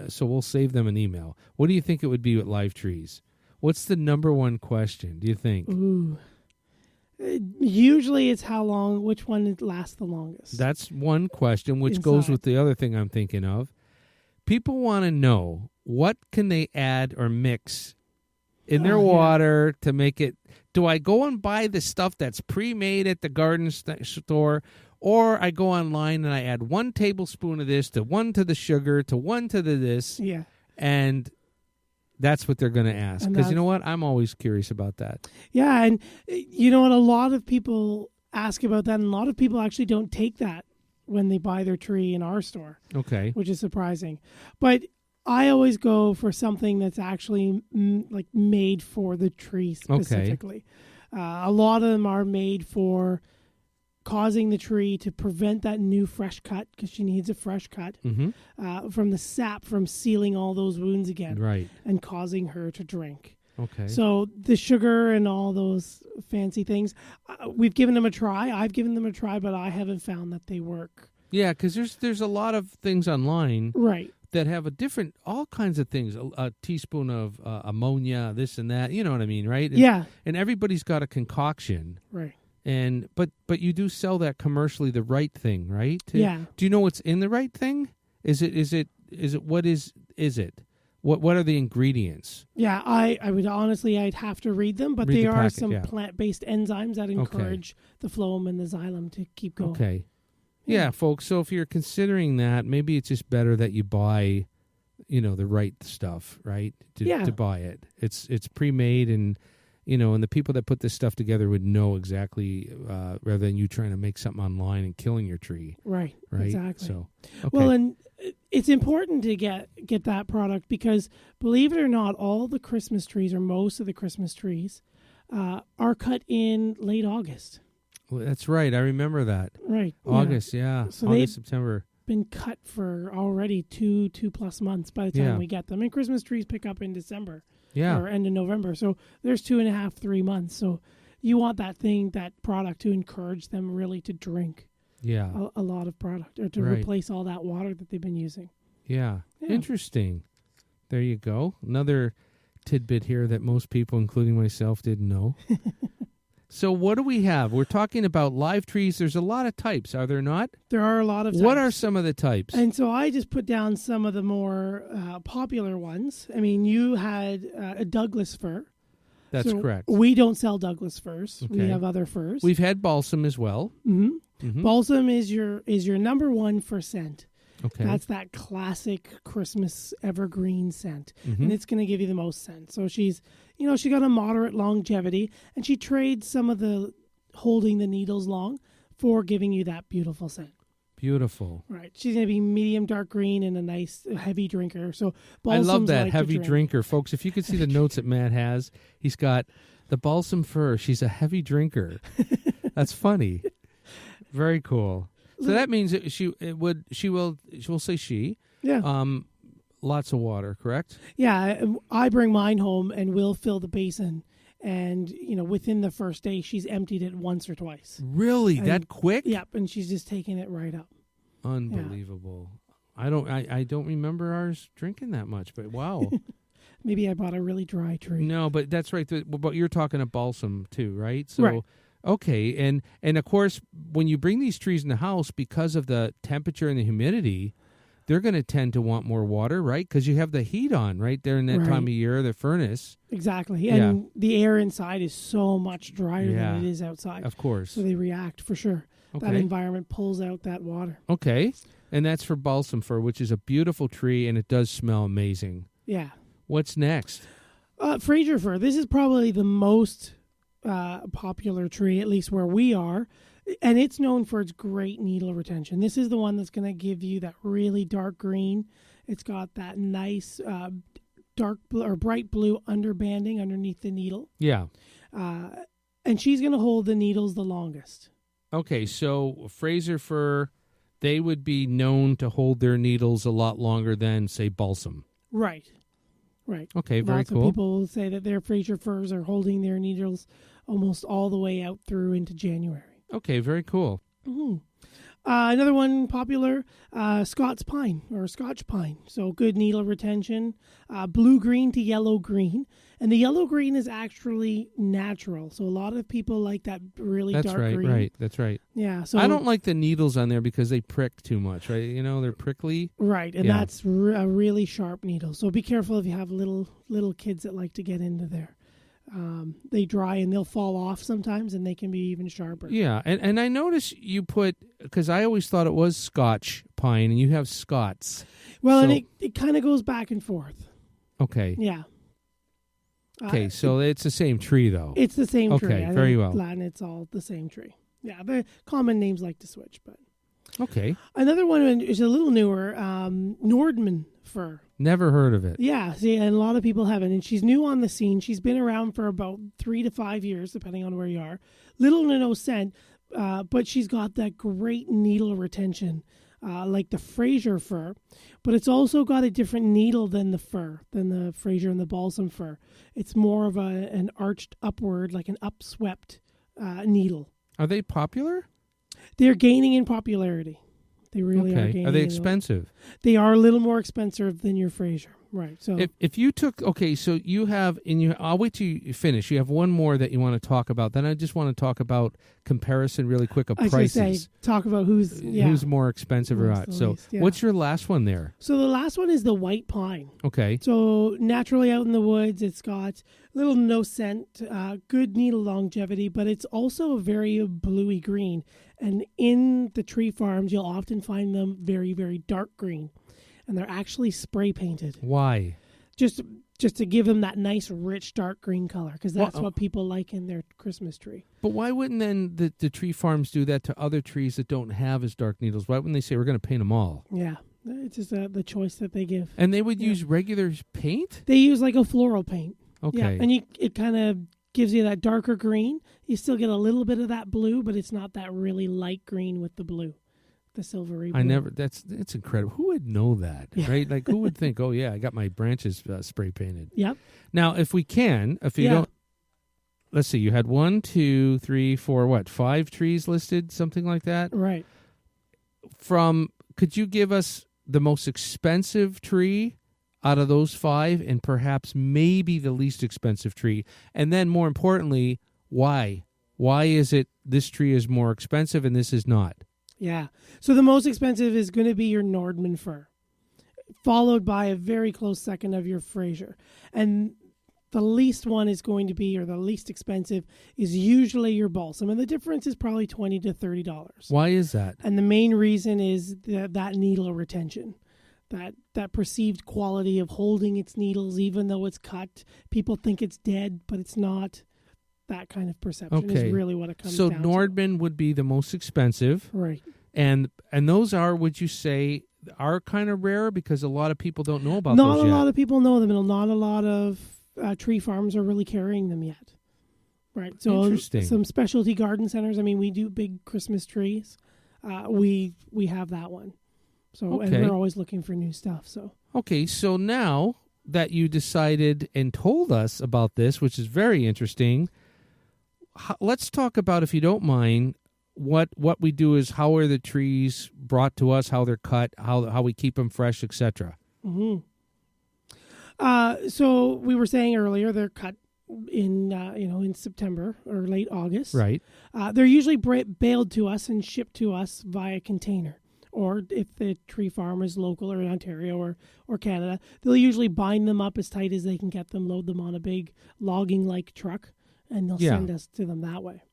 so we'll save them an email. What do you think it would be with live trees? What's the number one question, do you think?
Ooh. Usually it's which one lasts the longest.
That's one question, which goes with the other thing I'm thinking of. People want to know, what can they add or mix in their water to make it... Do I go and buy the stuff that's pre-made at the garden store, or I go online and I add 1 tablespoon of this, to 1 to the sugar, to 1 to the this, and... That's what they're going to ask. Because you know what? I'm always curious about that.
Yeah, and you know what? A lot of people ask about that, and a lot of people actually don't take that when they buy their tree in our store.
Okay.
Which is surprising. But I always go for something that's actually made for the tree specifically. Okay. A lot of them are made for causing the tree to prevent that new fresh cut, because she needs a fresh cut, from the sap from sealing all those wounds again,
Right.
and causing her to drink.
Okay.
So the sugar and all those fancy things, we've given them a try. I've given them a try, but I haven't found that they work.
Yeah, because there's a lot of things online
Right.
that have all kinds of things, a teaspoon of ammonia, this and that, you know what I mean, right?
Yeah.
And everybody's got a concoction.
Right.
And but you do sell that commercially, the right thing, right?
Yeah.
Do you know what's in the right thing? Is it what is it? What are the ingredients?
Yeah, I would honestly, I'd have to read them, but
Read
there
the
are
packet,
some
yeah.
plant-based enzymes that encourage the phloem and the xylem to keep going.
Okay. Yeah, folks, so if you're considering that, maybe it's just better that you buy, the right stuff, right? To buy it. It's pre-made, and and the people that put this stuff together would know exactly, rather than you trying to make something online and killing your tree.
Right. Exactly.
So, okay.
Well, and it's important to get that product because, believe it or not, all the Christmas trees, or most of the Christmas trees, are cut in late August.
Well, that's right. I remember that.
Right.
August, yeah.
So
August, September.
Been cut for already 2+ months by the time we get them. And Christmas trees pick up in December.
Yeah.
Or end of November. So there's 2.5, 3 months. So you want that product to encourage them really to drink a lot of product, or to replace all that water that they've been using.
Yeah. Interesting. There you go. Another tidbit here that most people, including myself, didn't know. So what do we have? We're talking about live trees. There's a lot of types, are there not?
There are a lot of types.
What are some of the types?
And so I just put down some of the more popular ones. I mean, you had a Douglas fir.
That's correct.
We don't sell Douglas firs.
Okay.
We have other firs.
We've had balsam as well.
Mm-hmm. Mm-hmm. Balsam is your number one for scent.
Okay.
That's that classic Christmas evergreen scent. And it's going to give you the most scent. So she's she got a moderate longevity, and she trades some of the holding the needles long for giving you that beautiful scent.
Beautiful.
Right. She's going to be medium dark green and a nice heavy drinker. So balsam's
I love that,
like
heavy drinker. Folks, if you could see the notes that Matt has, he's got the balsam fir. She's a heavy drinker. That's funny. Very cool. So that means that she'll say she.
Yeah.
Lots of water, correct?
Yeah, I bring mine home and we'll fill the basin, and within the first day she's emptied it once or twice.
Really? That quick?
Yep, and she's just taking it right up.
Unbelievable. Yeah. I don't remember ours drinking that much, but wow.
Maybe I bought a really dry tree.
No, but that's right. But you're talking a balsam too, right? So
right.
Okay, and of course, when you bring these trees in the house, because of the temperature and the humidity, they're going to tend to want more water, right? Because you have the heat on right there in that time of year, the furnace.
Exactly, and the air inside is so much drier than it is outside.
Of course.
So they react, for sure. Okay. That environment pulls out that water.
Okay, and that's for balsam fir, which is a beautiful tree, and it does smell amazing.
Yeah.
What's next?
Fraser fir. This is probably the most popular tree, at least where we are, and it's known for its great needle retention. This is the one that's going to give you that really dark green. It's got that nice dark blue or bright blue underbanding underneath the needle.
Yeah.
And she's going to hold the needles the longest.
Okay, so Fraser fir, they would be known to hold their needles a lot longer than, say, balsam.
Right. Right.
Okay, very
Lots
cool.
of people will say that their Fraser firs are holding their needles almost all the way out through into January.
Okay, very cool.
Mm-hmm. Another one popular, Scots pine or Scotch pine. So good needle retention, blue-green to yellow-green. And the yellow-green is actually natural. So a lot of people like that really dark green.
That's right.
Yeah. So
I don't like the needles on there because they prick too much, right? They're prickly.
Right, and that's a really sharp needle. So be careful if you have little kids that like to get into there. They dry and they'll fall off sometimes, and they can be even sharper.
Yeah, and I notice you put, because I always thought it was Scotch pine, and you have Scots.
Well, and it kind of goes back and forth.
Okay.
Yeah.
Okay, so it's the same tree, though.
It's the same tree.
Okay, very well.
Latin, it's all the same tree. Yeah, the common names like to switch, but...
Okay.
Another one is a little newer, Nordman fir.
Never heard of it.
Yeah, see, and a lot of people haven't. And she's new on the scene. She's been around for about 3 to 5 years, depending on where you are. Little to no scent, but she's got that great needle retention, like the Fraser fir, but it's also got a different needle than the Fraser and the balsam fir. It's more of an arched upward, like an upswept needle.
Are they popular?
They're gaining in popularity. They really are gaining.
Are they expensive?
They are a little more expensive than your Fraser. Right. So
if you took, so you have, I'll wait till you finish. You have one more that you want to talk about. Then I just want to talk about comparison really quick of prices.
I say, talk about who's
more expensive or not. So what's your last one there?
So the last one is the white pine.
Okay.
So naturally out in the woods, it's got little no scent, good needle longevity, but it's also a very bluey green. And in the tree farms, you'll often find them very, very dark green. And they're actually spray painted.
Why?
Just to give them that nice, rich, dark green color, because that's what people like in their Christmas tree.
But why wouldn't then the tree farms do that to other trees that don't have as dark needles? Why wouldn't they say, we're going to paint them all?
Yeah, it's just the choice that they give.
And they would use regular paint?
They use like a floral paint.
Okay.
Yeah, and it kind of gives you that darker green. You still get a little bit of that blue, but it's not that really light green with the blue. The silvery blue.
That's incredible. Who would know that, right? Like, who would think, oh, yeah, I got my branches spray painted.
Yep.
Now, if you don't, let's see, you had 1, 2, 3, 4, 5 trees listed, something like that?
Right.
Could you give us the most expensive tree out of those 5 and perhaps maybe the least expensive tree? And then more importantly, why? Why is it this tree is more expensive and this is not?
Yeah. So the most expensive is going to be your Nordman fir, followed by a very close second of your Fraser. And the least one is going to be, or the least expensive, is usually your balsam. And the difference is probably $20 to $30.
Why is that?
And the main reason is that needle retention, that perceived quality of holding its needles, even though it's cut. People think it's dead, but it's not. That kind of perception is really what it comes down to.
So Nordman would be the most expensive.
Right.
And those are, would you say, are kind of rare because a lot of people don't know about those yet?
Not a lot of people know them, and not a lot of tree farms are really carrying them yet. Right. So
interesting.
Some specialty garden centers, we do big Christmas trees. We have that one. So and we're always looking for new stuff. So
so now that you decided and told us about this, which is very interesting, let's talk about, if you don't mind, what we do is how are the trees brought to us, how they're cut, how we keep them fresh, etc.
Mm-hmm. So we were saying earlier they're cut in September or late August.
Right.
They're usually baled to us and shipped to us via container. Or if the tree farm is local or in Ontario or Canada, they'll usually bind them up as tight as they can get them, load them on a big logging-like truck, and they'll send us to them that way.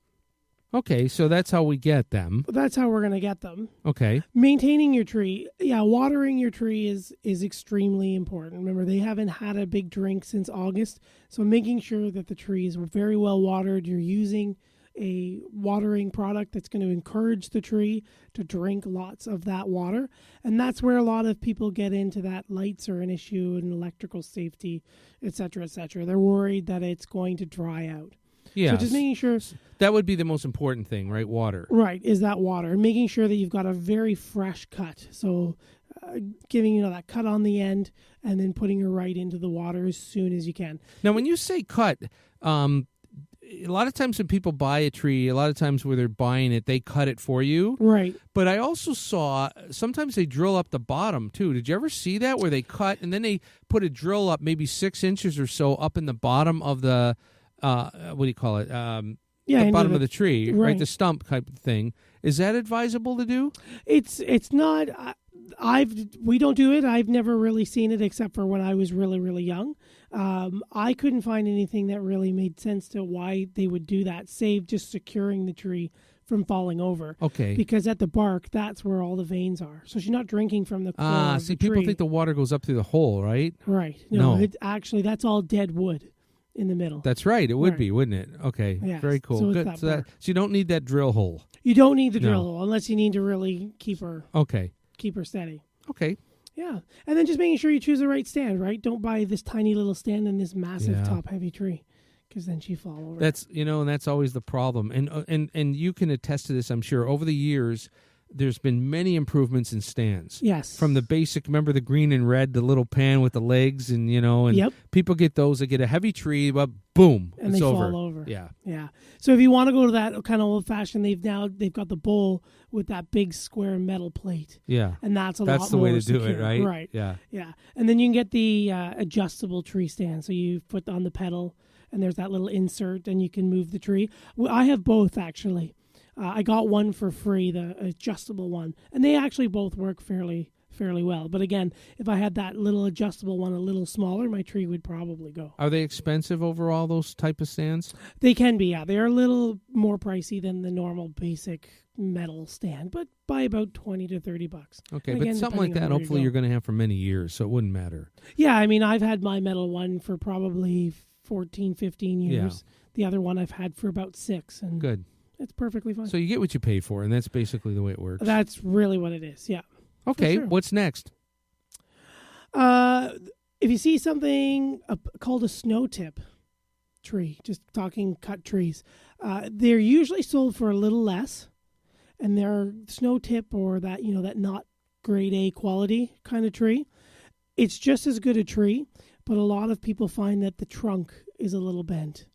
Okay, so that's how we get them.
That's how we're going to get them.
Okay.
Maintaining your tree. Yeah, watering your tree is extremely important. Remember, they haven't had a big drink since August, so making sure that the tree is very well watered. You're using a watering product that's going to encourage the tree to drink lots of that water. And that's where a lot of people get into that lights are an issue and electrical safety, et cetera, et cetera. They're worried that it's going to dry out.
Yeah.
So just making sure.
That would be the most important thing, right? Water.
Right, is that water. And making sure that you've got a very fresh cut. So giving that cut on the end and then putting her right into the water as soon as you can.
Now, when you say cut, a lot of times when people buy a tree, a lot of times where they're buying it, they cut it for you.
Right.
But I also saw sometimes they drill up the bottom too. Did you ever see that where they cut and then they put a drill up maybe 6 inches or so up in the bottom of the, what do you call it? The bottom of the tree, right? The stump type of thing. Is that advisable to do?
It's not. We don't do it. I've never really seen it except for when I was really, really young. I couldn't find anything that really made sense to why they would do that, save just securing the tree from falling over. Okay. Because at the bark, that's where all the veins are. So she's not drinking from the core of the tree.
People think the water goes up through the hole, right?
Right. No. Actually, that's all dead wood in the middle.
That's right. It would be, wouldn't it? Okay.
Yeah.
Very cool.
So
good. So you don't need that drill hole.
You don't need the drill hole unless you need to really keep her.
Okay.
Keep her steady.
Okay.
Yeah. And then just making sure you choose the right stand, right? Don't buy this tiny little stand in this massive top-heavy tree because then she fall over.
That's and that's always the problem. And you can attest to this, I'm sure. Over the years, there's been many improvements in stands.
Yes.
From the basic, remember the green and red, the little pan with the legs, and
Yep.
people get those. They get a heavy tree, but boom,
and
it's
they
over.
fall over.
Yeah.
Yeah. So if you want to go to that kind of old fashioned, they've got the bowl with that big square metal plate.
Yeah.
And that's
the
lot more
way to
secure.
do it, right?
Right.
Yeah.
Yeah. And then you can get the adjustable tree stand. So you put on the pedal, and there's that little insert, and you can move the tree. Well, I have both, actually. I got one for free, the adjustable one, and they actually both work fairly well. But again, if I had that little adjustable one a little smaller, my tree would probably go.
Are they expensive overall, those type of stands?
They can be, yeah. They're a little more pricey than the normal basic metal stand, but by about $20 to $30.
Okay,
again,
but something like that, hopefully you're going to have for many years, so it wouldn't matter.
Yeah, I mean, I've had my metal one for probably 14, 15 years. Yeah. The other one I've had for about 6. And
good.
It's perfectly fine.
So you get what you pay for, and that's basically the way it works.
That's really what it is, yeah.
Okay,
sure.
What's next?
If you see something called a snow tip tree, just talking cut trees, they're usually sold for a little less, and they're snow tip or that, that not grade A quality kind of tree. It's just as good a tree, but a lot of people find that the trunk is a little bent.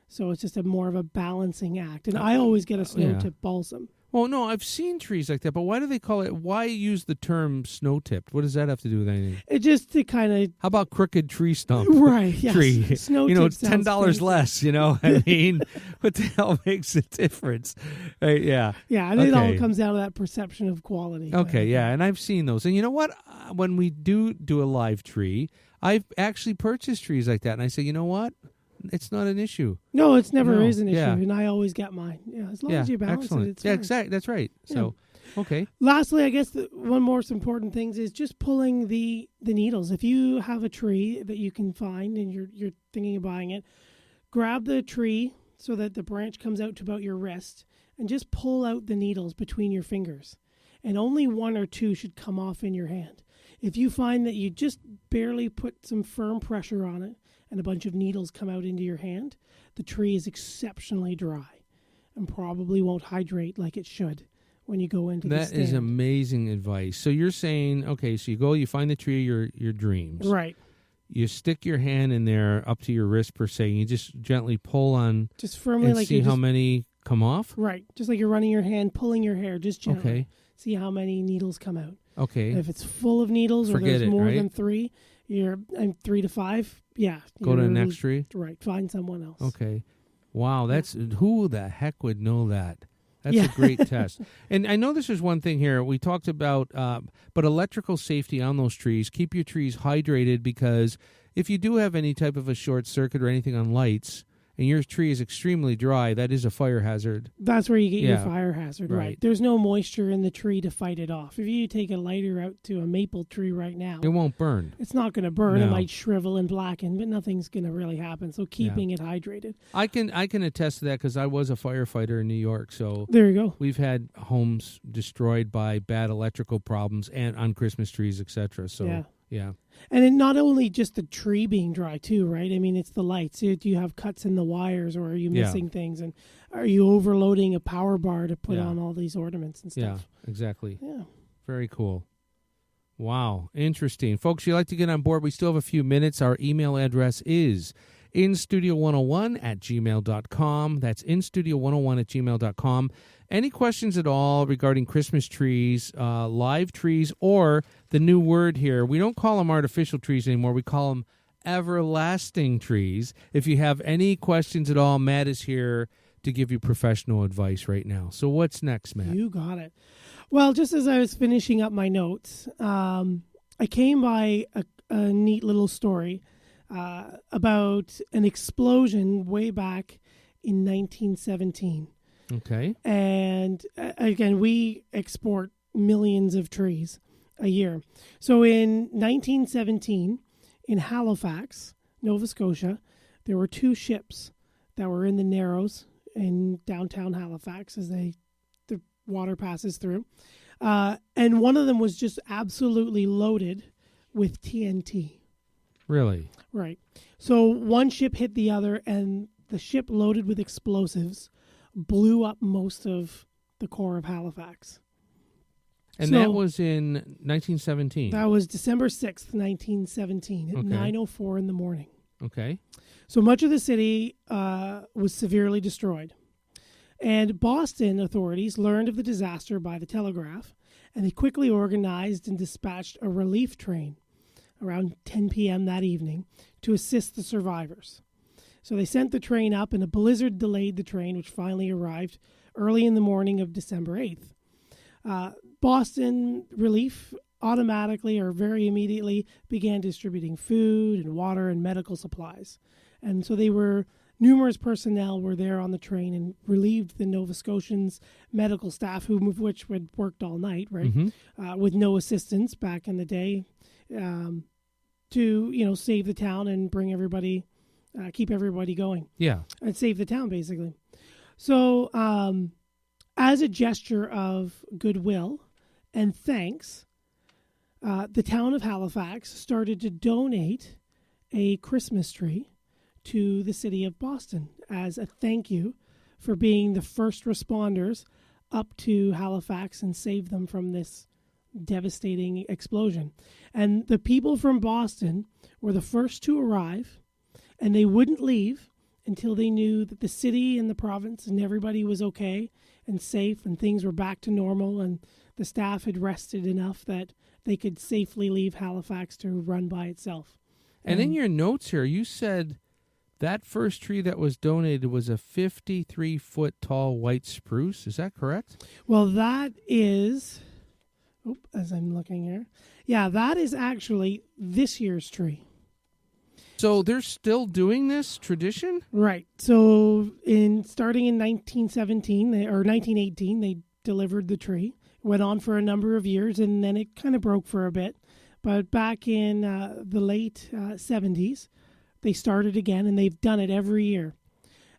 So it's just more of a balancing act. And I always get a snow tip balsam.
Well, no, I've seen trees like that, but why do they call it? Why use the term snow tipped? What does that have to do with anything?
It just to kind of.
How about crooked tree stump?
Right. Yes.
Tree.
Snow tip
$10 less. I mean, what the hell makes a difference? Right, yeah.
Yeah, and it all comes down to that perception of quality.
Okay, yeah, and I've seen those. And you know what? When we do a live tree, I've actually purchased trees like that, and I say, you know what? It's not an issue.
No, it's never is an issue, and I always get mine. Yeah, as long as you balance
excellent.
it, it's fine.
Exactly. That's right. So, okay.
Lastly, I guess one most important thing is just pulling the needles. If you have a tree that you can find and you're thinking of buying it, grab the tree so that the branch comes out to about your wrist, and just pull out the needles between your fingers. And only 1 or 2 should come off in your hand. If you find that you just barely put some firm pressure on it, and a bunch of needles come out into your hand, the tree is exceptionally dry and probably won't hydrate like it should when you go into the stand.
That is amazing advice. So you're saying, okay, so you find the tree of your dreams.
Right.
You stick your hand in there up to your wrist per se, and you just gently pull on
just firmly,
and
like
see how many come off?
Right. Just like you're running your hand, pulling your hair, just gently.
Okay.
See how many needles come out.
Okay.
If it's full of needles or there's more than 3, I'm 3 to 5. Yeah.
Go to the next tree?
Right. Find someone else.
Okay. Wow. Who the heck would know that? That's a great test. And I know this is one thing here. We talked about, but electrical safety on those trees. Keep your trees hydrated, because if you do have any type of a short circuit or anything on lights, and your tree is extremely dry, that is a fire hazard.
That's where you get your fire hazard, right? There's no moisture in the tree to fight it off. If you take a lighter out to a maple tree right now,
it won't burn.
It's not going to burn. No. It might shrivel and blacken, but nothing's going to really happen. So keeping it hydrated.
I can attest to that, because I was a firefighter in New York. So
there you go.
We've had homes destroyed by bad electrical problems and on Christmas trees, etc. So yeah.
And it not only just the tree being dry too, right? I mean, it's the lights. Do you have cuts in the wires, or are you missing things? And are you overloading a power bar to put on all these ornaments and stuff?
Yeah, exactly.
Yeah.
Very cool. Wow. Interesting. Folks, you'd like to get on board, we still have a few minutes. Our email address is instudio101@gmail.com. That's instudio101@gmail.com. Any questions at all regarding Christmas trees, live trees, or the new word here? We don't call them artificial trees anymore. We call them everlasting trees. If you have any questions at all, Matt is here to give you professional advice right now. So what's next, Matt?
You got it. Well, just as I was finishing up my notes, I came by a neat little story about an explosion way back in 1917.
Okay.
And again, we export millions of trees a year. So in 1917, in Halifax, Nova Scotia, there were 2 ships that were in the Narrows in downtown Halifax as the water passes through. And one of them was just absolutely loaded with TNT.
Really?
Right. So one ship hit the other, and the ship loaded with explosives blew up most of the core of Halifax.
And
So
that was in 1917?
That was December 6th, 1917 at
Okay.
9:04 in the morning.
Okay.
So much of the city was severely destroyed. And Boston authorities learned of the disaster by the telegraph, and they quickly organized and dispatched a relief train around 10 p.m. that evening to assist the survivors. So they sent the train up, and a blizzard delayed the train, which finally arrived early in the morning of December 8th. Boston Relief automatically or very immediately began distributing food and water and medical supplies. And so numerous personnel were there on the train and relieved the Nova Scotians' medical staff, who of which had worked all night, right, with no assistance back in the day, to save the town and bring everybody, keep everybody going.
Yeah,
and save the town basically. So, as a gesture of goodwill and thanks, the town of Halifax started to donate a Christmas tree to the city of Boston as a thank you for being the first responders up to Halifax and save them from this devastating explosion. And the people from Boston were the first to arrive, and they wouldn't leave until they knew that the city and the province and everybody was okay and safe and things were back to normal and the staff had rested enough that they could safely leave Halifax to run by itself.
And in your notes here, you said that first tree that was donated was a 53-foot tall white spruce. Is that correct?
Well, that is, as I'm looking here, yeah, that is actually this year's tree.
So they're still doing this tradition?
Right. So starting in 1918, they delivered the tree. Went on for a number of years, and then it kind of broke for a bit. But back in the late 70s, they started again, and they've done it every year.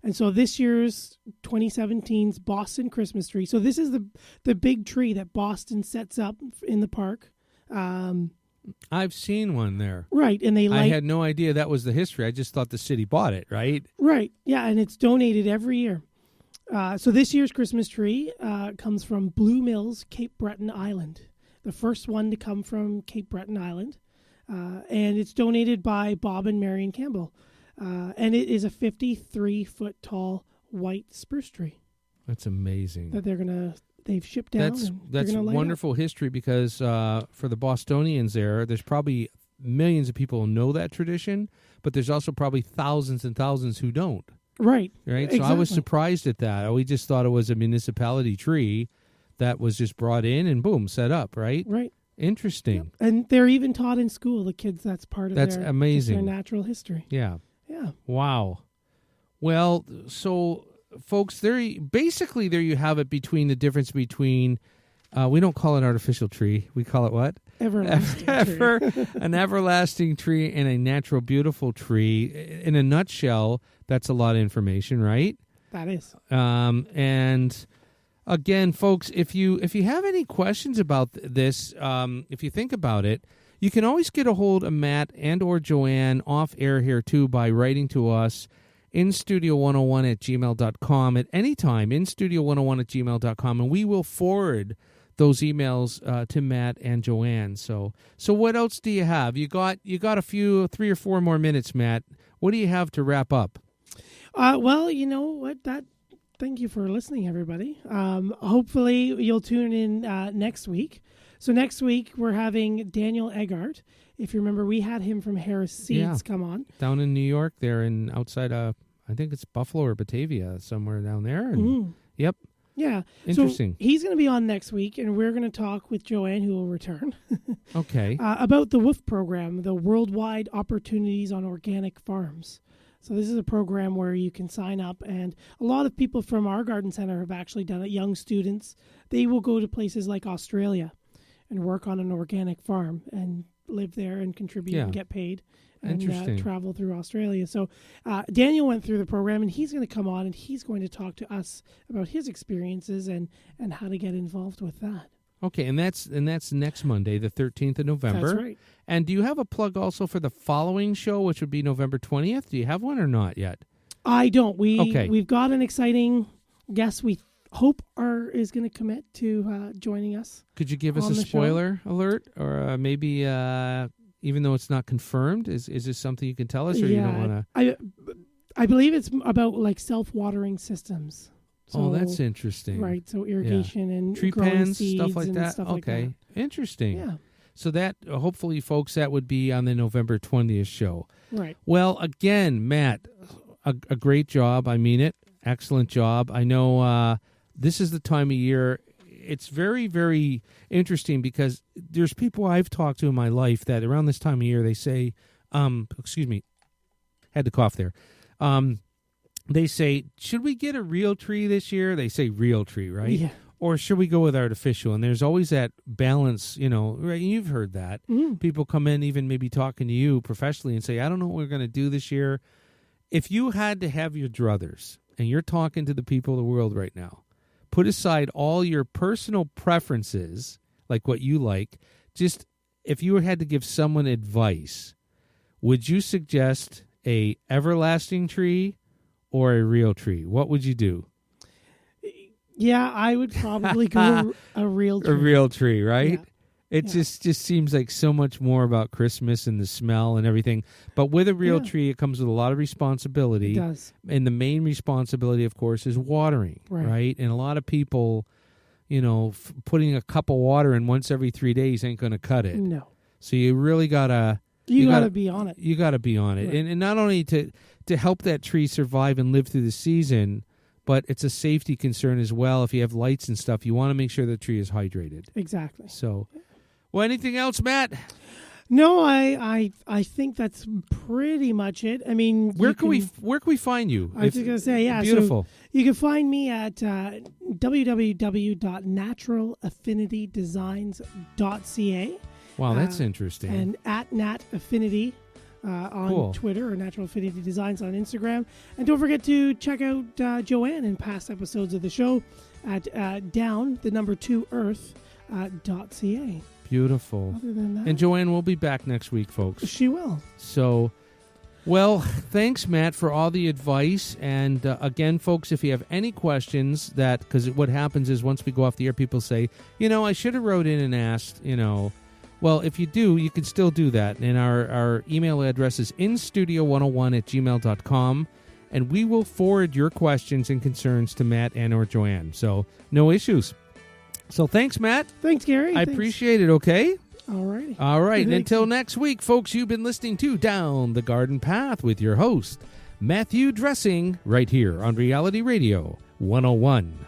And so this year's 2017's Boston Christmas tree. So this is the big tree that Boston sets up in the park.
I've seen one there.
Right, and
I had no idea that was the history. I just thought the city bought it, right?
Right, yeah, and it's donated every year. So this year's Christmas tree comes from Blue Mills, Cape Breton Island, the first one to come from Cape Breton Island. And it's donated by Bob and Marion Campbell. And it is a 53-foot tall white spruce tree.
That's amazing.
That they've shipped down.
That's wonderful history because for the Bostonians there's probably millions of people who know that tradition, but there's also probably thousands and thousands who don't.
Right.
So I was surprised at that. We just thought it was a municipality tree that was just brought in and boom, set up, right?
Right.
Interesting.
Yep. And they're even taught in school, the kids, that's part of
amazing.
their natural history.
Yeah.
Yeah.
Wow. Well, so folks, there you have it between the difference between we don't call it artificial tree. We call it what?
Everlasting tree.
An everlasting tree and a natural beautiful tree. In a nutshell, that's a lot of information, right?
That is.
And again, folks, if you have any questions about this, if you think about it, you can always get a hold of Matt and or Joanne off air here too by writing to us instudio101@gmail.com at any time, instudio101@gmail.com, and we will forward those emails to Matt and Joanne. So what else do you have? You got a few 3 or 4 more minutes, Matt. What do you have to wrap up?
Well, you know what? Thank you for listening, everybody. Hopefully you'll tune in next week. So next week we're having Daniel Eggart. If you remember, we had him from Harris Seeds come on.
Down in New York, there in outside I think it's Buffalo or Batavia, somewhere down there. And, Yep.
Yeah.
Interesting.
So he's going to be on next week, and we're going to talk with Joanne, who will return.
Okay.
About the WOOF program, the Worldwide Opportunities on Organic Farms. So this is a program where you can sign up, and a lot of people from our garden center have actually done it. Young students, they will go to places like Australia and work on an organic farm and live there and contribute and get paid and travel through Australia. So Daniel went through the program, and he's going to come on, and he's going to talk to us about his experiences and how to get involved with that.
Okay, and that's next Monday, the 13th of November.
That's right.
And do you have a plug also for the following show, which would be November 20th? Do you have one or not yet?
I don't.
Okay.
We've got an exciting guest we hope is going to commit to joining us.
Could you give us
on
a
the
spoiler alert? Or maybe, even though it's not confirmed, is this something you can tell us, or you don't want to?
I believe it's about like self-watering systems. So,
that's interesting.
Right, so irrigation and
tree
growing
pans,
seeds
stuff like
and
that.
stuff
Okay,
like that.
Interesting.
Yeah,
So that, hopefully, folks, that would be on the November 20th show.
right.
Well, again, Matt, a great job. I mean it. Excellent job. I know this is the time of year. It's very, very interesting because there's people I've talked to in my life that around this time of year, they say, excuse me, had to cough there. They say, should we get a real tree this year? They say real tree, right?
Yeah.
Or should we go with artificial? And there's always that balance, right? You've heard that.
Mm.
People come in, even maybe talking to you professionally, and say, I don't know what we're going to do this year. If you had to have your druthers, and you're talking to the people of the world right now, put aside all your personal preferences, like what you like, just if you had to give someone advice, would you suggest a everlasting tree or a real tree? What would you do?
Yeah, I would probably go a real tree.
A real tree, right?
Yeah.
It just seems like so much more about Christmas and the smell and everything. But with a real tree, it comes with a lot of responsibility.
It does.
And the main responsibility, of course, is watering, right? And a lot of people, putting a cup of water in once every 3 days ain't going to cut it.
No.
So you really got to...
You got to be on it.
You got to be on it.
Right.
And not only to help that tree survive and live through the season, but it's a safety concern as well. If you have lights and stuff, you want to make sure the tree is hydrated.
Exactly.
So, well, anything else, Matt?
No, I think that's pretty much it. I mean,
where can we find you?
I was just gonna say, yeah,
beautiful.
So you can find me at www.naturalaffinitydesigns.ca.
Wow, that's interesting.
And at Nat Affinity on Twitter, or Natural Affinity Designs on Instagram. And don't forget to check out Joanne and past episodes of the show at down the number 2 earth.ca.
Beautiful.
Other than that,
and Joanne will be back next week, folks.
She will.
So, well, thanks, Matt, for all the advice. And again, folks, if you have any questions, because what happens is once we go off the air, people say, I should have wrote in and asked, Well, if you do, you can still do that. And our email address is instudio101@gmail.com. And we will forward your questions and concerns to Matt and or Joanne. So, no issues. So, thanks, Matt.
Thanks, Gary.
I appreciate it, okay?
All righty.
All right. And until next week, folks, you've been listening to Down the Garden Path with your host, Matthew Dressing, right here on Reality Radio 101.